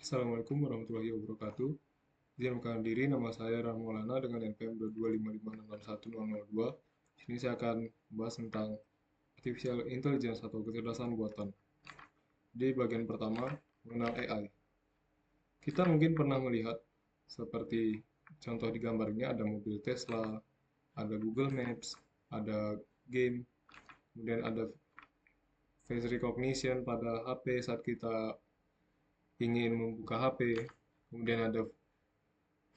Assalamualaikum warahmatullahi wabarakatuh. Izin memperkenalkan diri, nama saya Ram Maulana dengan NPM 22556610002. Di sini saya akan membahas tentang artificial intelligence atau kecerdasan buatan. Di bagian pertama, mengenal AI. Kita mungkin pernah melihat seperti contoh di gambar ini ada mobil Tesla, ada Google Maps, ada game, kemudian ada face recognition pada HP saat kita ingin membuka HP, kemudian ada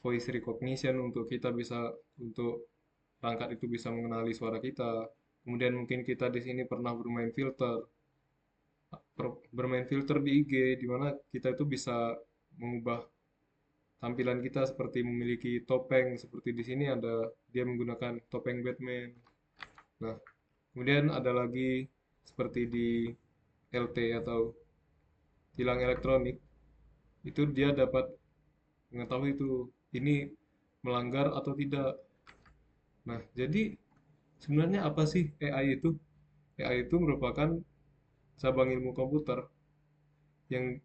voice recognition untuk kita bisa untuk perangkat itu bisa mengenali suara kita. Kemudian mungkin kita di sini pernah bermain filter di IG, di mana kita itu bisa mengubah tampilan kita seperti memiliki topeng, seperti di sini ada dia menggunakan topeng Batman. Nah, kemudian ada lagi seperti di LT atau tilang elektronik, itu dia dapat mengetahui itu ini melanggar atau tidak. Nah, jadi sebenarnya apa sih AI itu? AI itu merupakan cabang ilmu komputer yang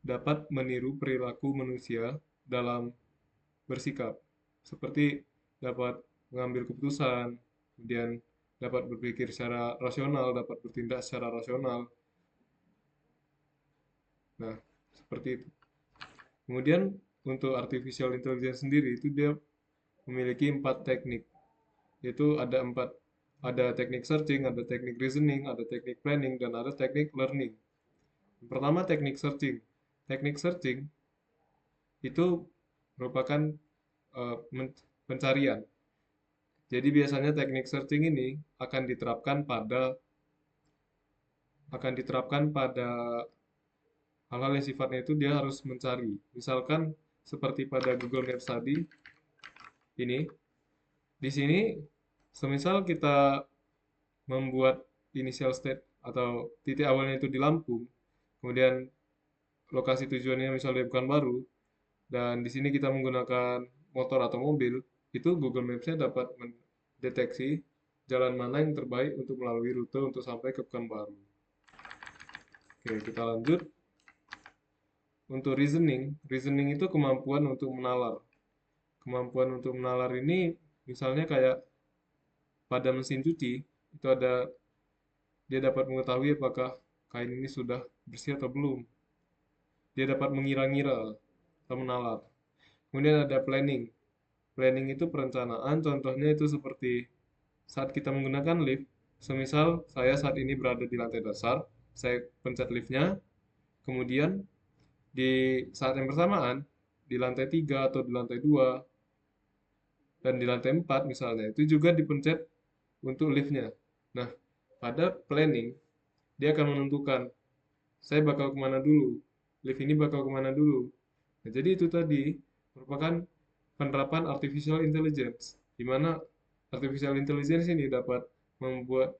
dapat meniru perilaku manusia dalam bersikap, seperti dapat mengambil keputusan, kemudian dapat berpikir secara rasional, dapat bertindak secara rasional. Nah, seperti itu. Kemudian untuk artificial intelligence sendiri itu dia memiliki 4 teknik, yaitu ada teknik searching, ada teknik reasoning, ada teknik planning, dan ada teknik learning. Pertama, teknik searching. Teknik searching itu merupakan pencarian. Jadi biasanya teknik searching ini akan diterapkan pada hal-hal yang sifatnya itu dia harus mencari. Misalkan seperti pada Google Maps tadi, ini di sini semisal kita membuat initial state atau titik awalnya itu di Lampung, kemudian lokasi tujuannya misalnya di Pekanbaru, dan di sini kita menggunakan motor atau mobil, itu Google Maps-nya dapat mendeteksi jalan mana yang terbaik untuk melalui rute untuk sampai ke Pekanbaru. Oke, kita lanjut. Untuk reasoning, reasoning itu kemampuan untuk menalar. Kemampuan untuk menalar ini misalnya kayak pada mesin cuci, itu dia dapat mengetahui apakah kain ini sudah bersih atau belum. Dia dapat mengira-ngira atau menalar. Kemudian ada planning. Planning itu perencanaan, contohnya itu seperti saat kita menggunakan lift. Semisal saya saat ini berada di lantai dasar, saya pencet liftnya, kemudian di saat yang bersamaan, di lantai 3 atau di lantai 2 dan di lantai 4 misalnya, itu juga dipencet untuk liftnya. Nah, pada planning, dia akan menentukan, saya bakal kemana dulu, lift ini bakal kemana dulu. Nah, jadi itu tadi merupakan penerapan artificial intelligence, di mana artificial intelligence ini dapat membuat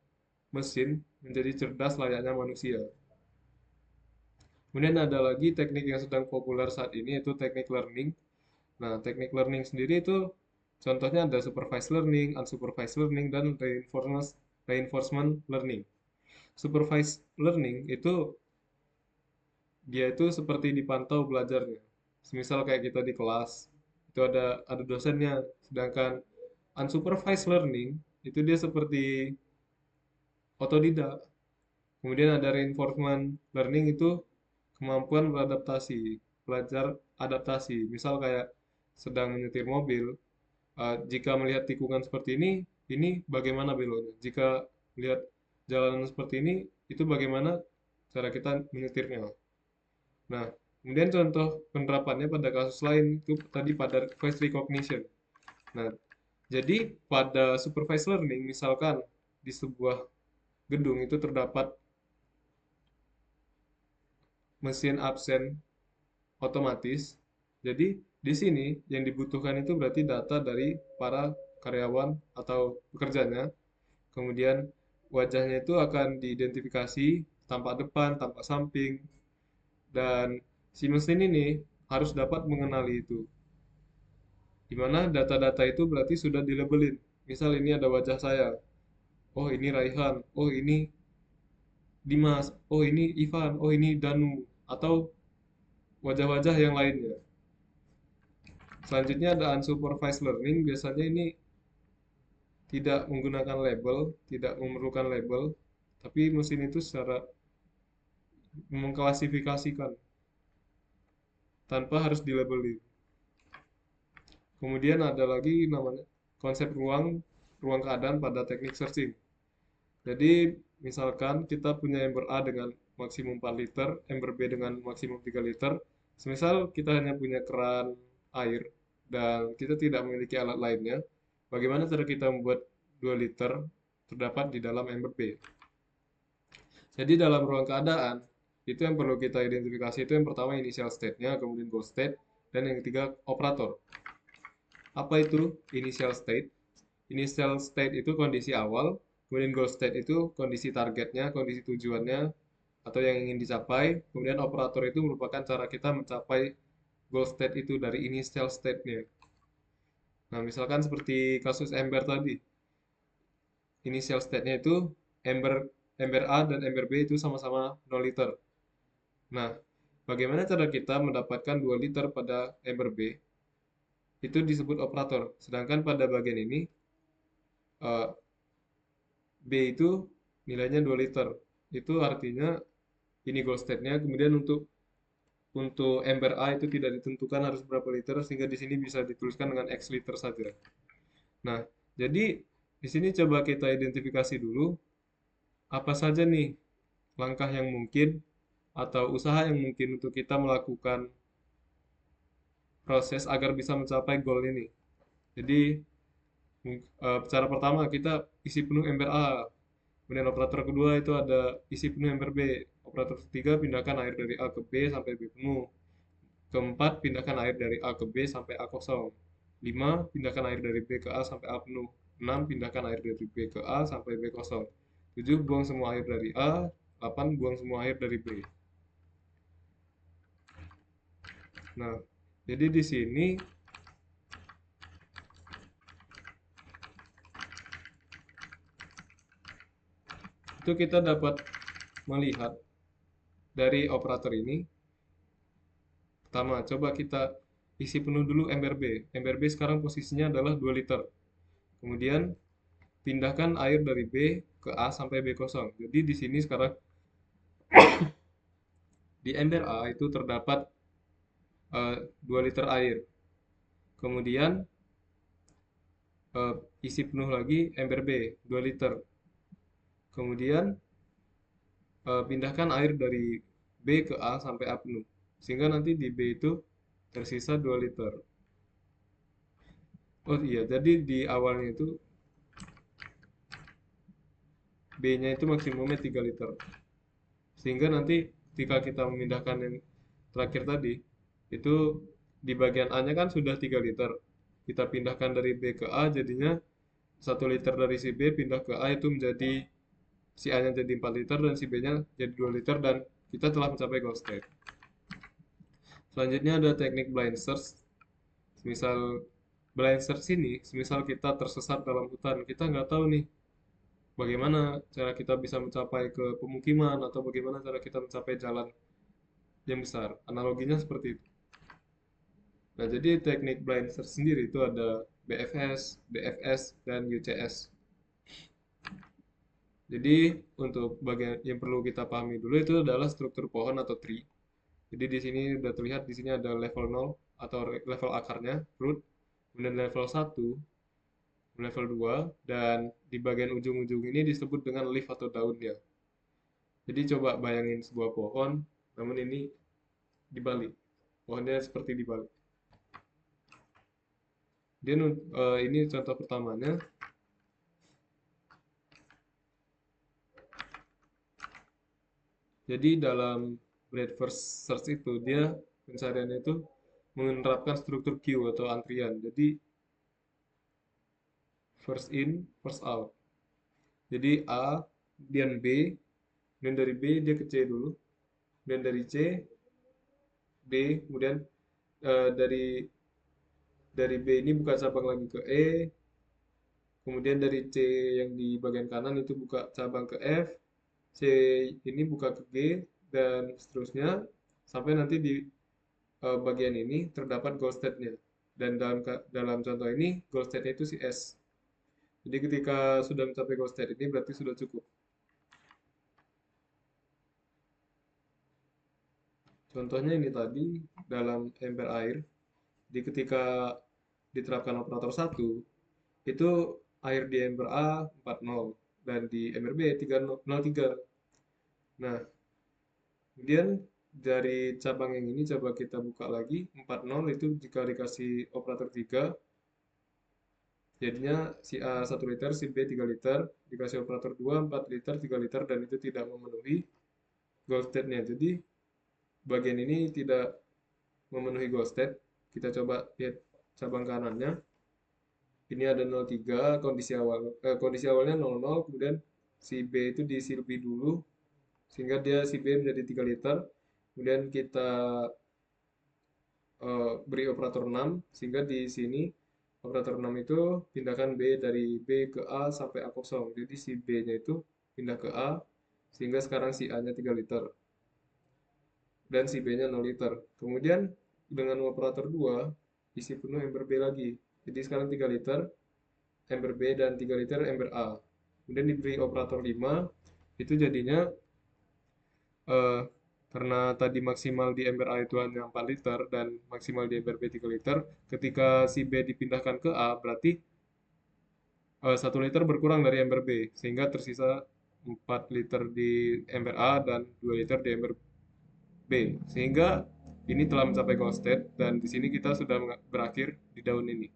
mesin menjadi cerdas layaknya manusia. Kemudian ada lagi teknik yang sedang populer saat ini yaitu teknik learning. Nah, teknik learning sendiri itu contohnya ada supervised learning, unsupervised learning, dan reinforcement learning. Supervised learning itu dia itu seperti dipantau belajarnya. Semisal kayak kita di kelas, itu ada dosennya. Sedangkan unsupervised learning itu dia seperti otodidak. Kemudian ada reinforcement learning itu kemampuan beradaptasi, belajar adaptasi. Misal kayak sedang menyetir mobil, jika melihat tikungan seperti ini bagaimana beloknya? Jika melihat jalanan seperti ini, itu bagaimana cara kita menyetirnya? Nah, kemudian contoh penerapannya pada kasus lain itu tadi pada voice recognition. Nah, jadi pada supervised learning, misalkan di sebuah gedung itu terdapat mesin absen otomatis. Jadi di sini yang dibutuhkan itu berarti data dari para karyawan atau pekerjanya. Kemudian wajahnya itu akan diidentifikasi tampak depan, tampak samping, dan si mesin ini harus dapat mengenali itu. Di mana data-data itu berarti sudah dilabelin. Misal ini ada wajah saya. Oh, ini Raihan. Oh, ini Dimas. Oh, ini Ivan. Oh, ini Danu. Atau wajah-wajah yang lainnya. Selanjutnya ada unsupervised learning. Biasanya ini tidak menggunakan label, tidak memerlukan label, tapi mesin itu secara mengklasifikasikan tanpa harus dilabeli. Kemudian ada lagi namanya konsep ruang keadaan pada teknik searching. Jadi misalkan kita punya ember A dengan maksimum 4 liter, ember B dengan maksimum 3 liter. Semisal kita hanya punya keran air dan kita tidak memiliki alat lainnya, bagaimana cara kita membuat 2 liter terdapat di dalam ember B? Jadi dalam ruang keadaan, itu yang perlu kita identifikasi itu yang pertama initial state-nya, kemudian goal state, dan yang ketiga operator. Apa itu initial state? Initial state itu kondisi awal, kemudian goal state itu kondisi targetnya, kondisi tujuannya, atau yang ingin dicapai. Kemudian operator itu merupakan cara kita mencapai goal state itu dari initial state-nya. Nah, misalkan seperti kasus ember tadi. Initial state-nya itu ember ember A dan ember B itu sama-sama 0 liter. Nah, bagaimana cara kita mendapatkan 2 liter pada ember B? Itu disebut operator. Sedangkan pada bagian ini eh, B itu nilainya 2 liter. Itu artinya ini goal state-nya. Kemudian untuk ember A itu tidak ditentukan harus berapa liter sehingga di sini bisa dituliskan dengan X liter saja. Nah, jadi di sini coba kita identifikasi dulu apa saja nih langkah yang mungkin atau usaha yang mungkin untuk kita melakukan proses agar bisa mencapai goal ini. Jadi cara pertama kita isi penuh ember A. Kemudian operator kedua itu ada isi penuh ember B. Operator ketiga pindahkan air dari A ke B sampai B penuh. Keempat, pindahkan air dari A ke B sampai A kosong. 5, pindahkan air dari B ke A sampai A penuh. 6, pindahkan air dari B ke A sampai B kosong. 7, buang semua air dari A. 8, buang semua air dari B. Nah, jadi di sini itu kita dapat melihat dari operator ini. Pertama, coba kita isi penuh dulu ember B. Ember B sekarang posisinya adalah 2 liter. Kemudian pindahkan air dari B ke A sampai B kosong. Jadi di sini sekarang di ember A itu terdapat 2 liter air. Kemudian isi penuh lagi ember B 2 liter. Kemudian pindahkan air dari B ke A sampai A penuh. Sehingga nanti di B itu tersisa 2 liter. Oh iya, jadi di awalnya itu B-nya itu maksimumnya 3 liter. Sehingga nanti ketika kita memindahkan yang terakhir tadi, itu di bagian A-nya kan sudah 3 liter. Kita pindahkan dari B ke A, jadinya 1 liter dari si B pindah ke A itu menjadi si A-nya jadi 4 liter dan si B-nya jadi 2 liter dan kita telah mencapai goal state. Selanjutnya ada teknik blind search. Misal blind search ini, semisal kita tersesat dalam hutan, kita nggak tahu nih bagaimana cara kita bisa mencapai ke pemukiman atau bagaimana cara kita mencapai jalan yang besar. Analoginya seperti itu. Nah, jadi teknik blind search sendiri itu ada BFS, DFS, dan UCS. Jadi untuk bagian yang perlu kita pahami dulu itu adalah struktur pohon atau tree. Jadi di sini sudah terlihat di sini ada level 0 atau level akarnya, root, kemudian level 1, level 2, dan di bagian ujung-ujung ini disebut dengan leaf atau daunnya. Jadi coba bayangin sebuah pohon, namun ini dibalik. Pohonnya seperti dibalik. Dia ini contoh pertamanya. Jadi dalam breadth first search itu dia pencariannya itu menerapkan struktur queue atau antrian. Jadi first in, first out. Jadi A, kemudian B, kemudian dari B dia ke C dulu, kemudian dari C, D, kemudian dari B ini buka cabang lagi ke E, kemudian dari C yang di bagian kanan itu buka cabang ke F, C ini buka ke G, dan seterusnya sampai nanti di bagian ini terdapat goal state-nya. Dan dalam contoh ini goal state-nya itu si S. Jadi ketika sudah mencapai goal state ini berarti sudah cukup. Contohnya ini tadi dalam ember air. Jadi ketika diterapkan operator 1, itu air di ember A 40 dan di ember B 303. Nah, kemudian dari cabang yang ini coba kita buka lagi 40 itu jika dikasih operator 3 jadinya si A 1 liter, si B 3 liter, dikasih operator 2 4 liter, 3 liter dan itu tidak memenuhi goal state-nya. Jadi bagian ini tidak memenuhi goal state. Kita coba lihat cabang kanannya. Ini ada 03 kondisi awalnya 00, kemudian si B itu diisi lebih dulu sehingga dia si B menjadi 3 liter. Kemudian kita beri operator 6 sehingga di sini operator 6 itu pindahkan B dari B ke A sampai A kosong. Jadi si B-nya itu pindah ke A sehingga sekarang si A-nya 3 liter dan si B-nya 0 liter. Kemudian dengan operator 2 isi penuh ember B lagi. Jadi sekarang 3 liter ember B dan 3 liter ember A. Kemudian diberi operator 5 itu jadinya eh, karena tadi maksimal di ember A itu hanya 4 liter dan maksimal di ember B 3 liter, ketika si B dipindahkan ke A berarti 1 liter berkurang dari ember B sehingga tersisa 4 liter di ember A dan 2 liter di ember B. Sehingga ini telah mencapai goal state dan di sini kita sudah berakhir di daun ini.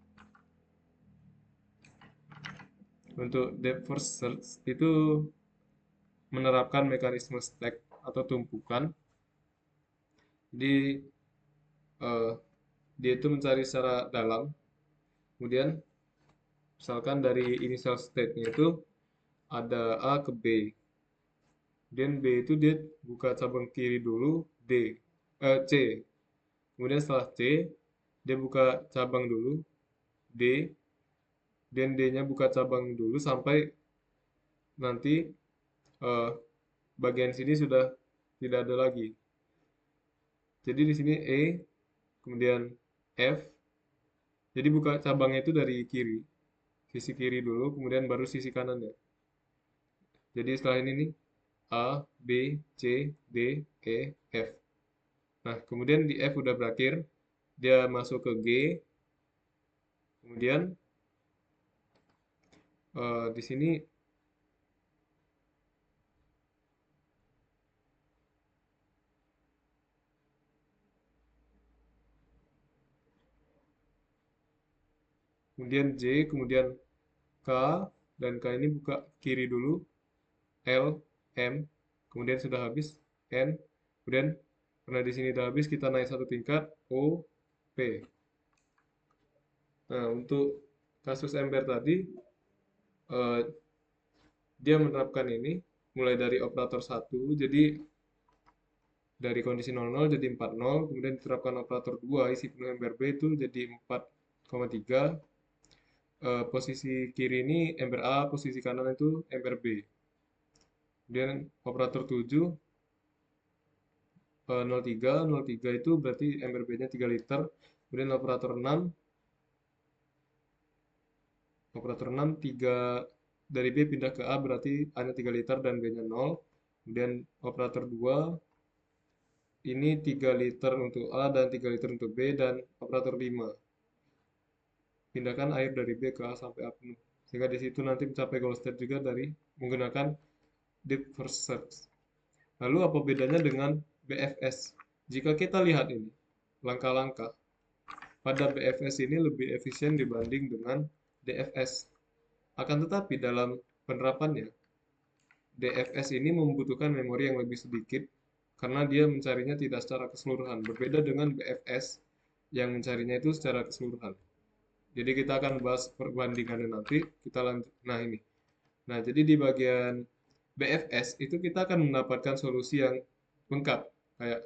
Untuk depth first search itu menerapkan mekanisme stack atau tumpukan. Jadi eh, dia itu mencari secara dalam. Kemudian misalkan dari initial state-nya itu ada A ke B. Kemudian B itu dia buka cabang kiri dulu C. Kemudian setelah C dia buka cabang dulu D. Dan D-nya buka cabang dulu sampai nanti eh, bagian sini sudah tidak ada lagi. Jadi di sini E, kemudian F. Jadi buka cabangnya itu dari kiri, sisi kiri dulu, kemudian baru sisi kanan ya. Jadi setelah ini nih A, B, C, D, E, F. Nah, kemudian di F udah berakhir, dia masuk ke G, kemudian di sini kemudian J, kemudian K, dan K ini buka kiri dulu, L, M, kemudian sudah habis N, kemudian karena di sini sudah habis kita naik satu tingkat O, P. Nah, untuk kasus ember tadi eh, dia menerapkan ini mulai dari operator 1 jadi dari kondisi 00 jadi 40, kemudian diterapkan operator 2 isi penuh ember B itu jadi 4,3. Posisi kiri ini ember A, posisi kanan itu ember B. Kemudian operator 7 03 itu berarti ember B-nya 3 liter. Kemudian operator 6 3 dari B pindah ke A berarti A-nya 3 liter dan B-nya 0. Kemudian operator 2 ini 3 liter untuk A dan 3 liter untuk B dan operator 5. Pindahkan air dari B ke A sampai A penuh. Sehingga di situ nanti mencapai goal state juga dari menggunakan deep first search. Lalu apa bedanya dengan BFS? Jika kita lihat ini, langkah-langkah pada BFS ini lebih efisien dibanding dengan DFS. Akan tetapi dalam penerapannya, DFS ini membutuhkan memori yang lebih sedikit karena dia mencarinya tidak secara keseluruhan. Berbeda dengan BFS yang mencarinya itu secara keseluruhan. Jadi kita akan bahas perbandingannya nanti. Kita lanjut. Nah ini. Nah jadi di bagian BFS itu kita akan mendapatkan solusi yang lengkap. Kayak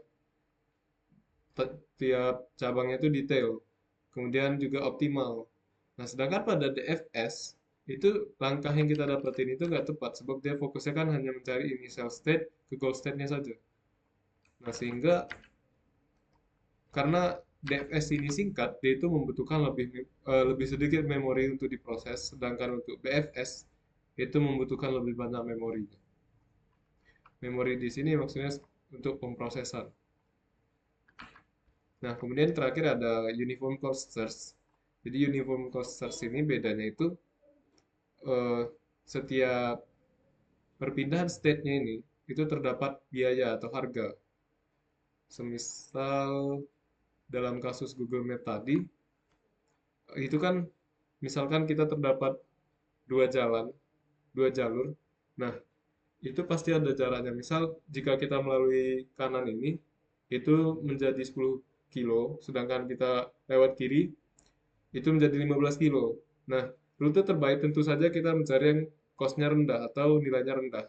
tiap cabangnya itu detail. Kemudian juga optimal. Nah sedangkan pada DFS itu langkah yang kita dapetin itu nggak tepat sebab dia fokusnya kan hanya mencari initial state ke goal state-nya saja. Nah sehingga karena DFS ini singkat, dia itu membutuhkan lebih sedikit memori untuk diproses, sedangkan untuk BFS itu membutuhkan lebih banyak memori. Memori di sini maksudnya untuk pemrosesan. Nah, kemudian terakhir ada uniform cost search. Jadi uniform cost search ini bedanya itu eh, setiap perpindahan state-nya ini itu terdapat biaya atau harga. Semisal dalam kasus Google Map tadi, itu kan misalkan kita terdapat dua jalan, dua jalur. Nah, itu pasti ada jaraknya. Misal jika kita melalui kanan ini, itu menjadi 10 kilo, sedangkan kita lewat kiri, itu menjadi 15 kilo. Nah, rute terbaik tentu saja kita mencari yang cost-nya rendah atau nilainya rendah.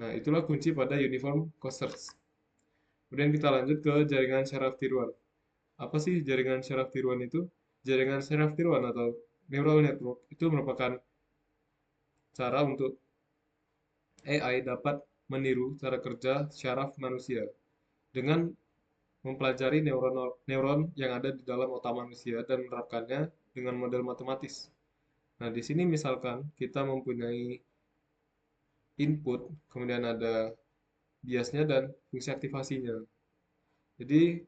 Nah, itulah kunci pada uniform cost search. Kemudian kita lanjut ke jaringan syaraf tiruan. Apa sih jaringan syaraf tiruan itu? Jaringan syaraf tiruan atau neural network itu merupakan cara untuk AI dapat meniru cara kerja syaraf manusia dengan mempelajari neuron yang ada di dalam otak manusia dan menerapkannya dengan model matematis. Nah, di sini misalkan kita mempunyai input, kemudian ada biasnya dan fungsi aktivasinya. Jadi,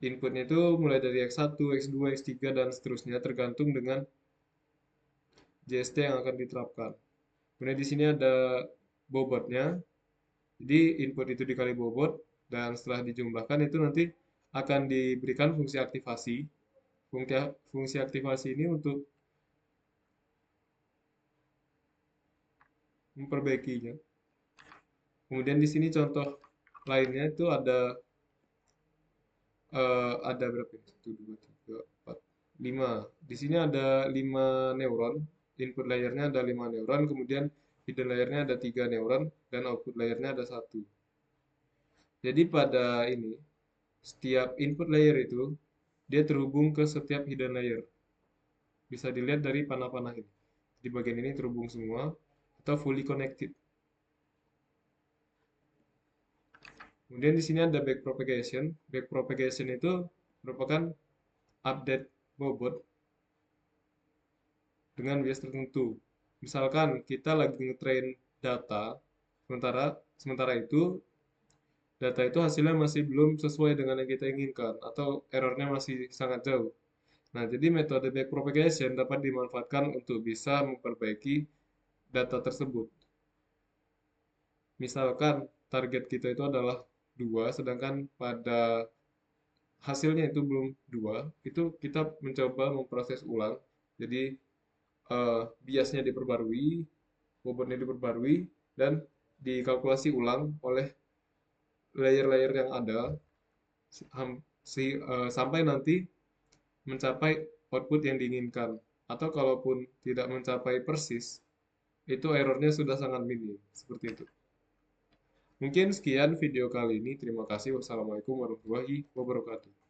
inputnya itu mulai dari X1, X2, X3, dan seterusnya tergantung dengan JST yang akan diterapkan. Kemudian di sini ada bobotnya. Jadi, input itu dikali bobot, dan setelah dijumlahkan itu nanti akan diberikan fungsi aktivasi. Fungsi aktivasi ini untuk memperbaikinya. Kemudian di sini contoh lainnya itu ada berapa ini? 1, 2, 3, 4, 5. Di sini ada 5 neuron. Input layernya ada 5 neuron, kemudian hidden layernya ada 3 neuron, dan output layernya ada 1. Jadi pada ini, setiap input layer itu, dia terhubung ke setiap hidden layer. Bisa dilihat dari panah-panah ini. Di bagian ini terhubung semua, atau fully connected. Kemudian di sini ada backpropagation. Backpropagation itu merupakan update bobot dengan bias tertentu. Misalkan kita lagi ngetrain data, sementara itu data itu hasilnya masih belum sesuai dengan yang kita inginkan atau errornya masih sangat jauh. Nah, jadi metode backpropagation dapat dimanfaatkan untuk bisa memperbaiki data tersebut. Misalkan target kita itu adalah 2, sedangkan pada hasilnya itu belum 2, itu kita mencoba memproses ulang. Jadi biasnya diperbarui, bobotnya diperbarui, dan dikalkulasi ulang oleh layer-layer yang ada sampai nanti mencapai output yang diinginkan. Atau kalaupun tidak mencapai persis, itu errornya sudah sangat minim. Seperti itu. Mungkin sekian video kali ini. Terima kasih. Wassalamualaikum warahmatullahi wabarakatuh.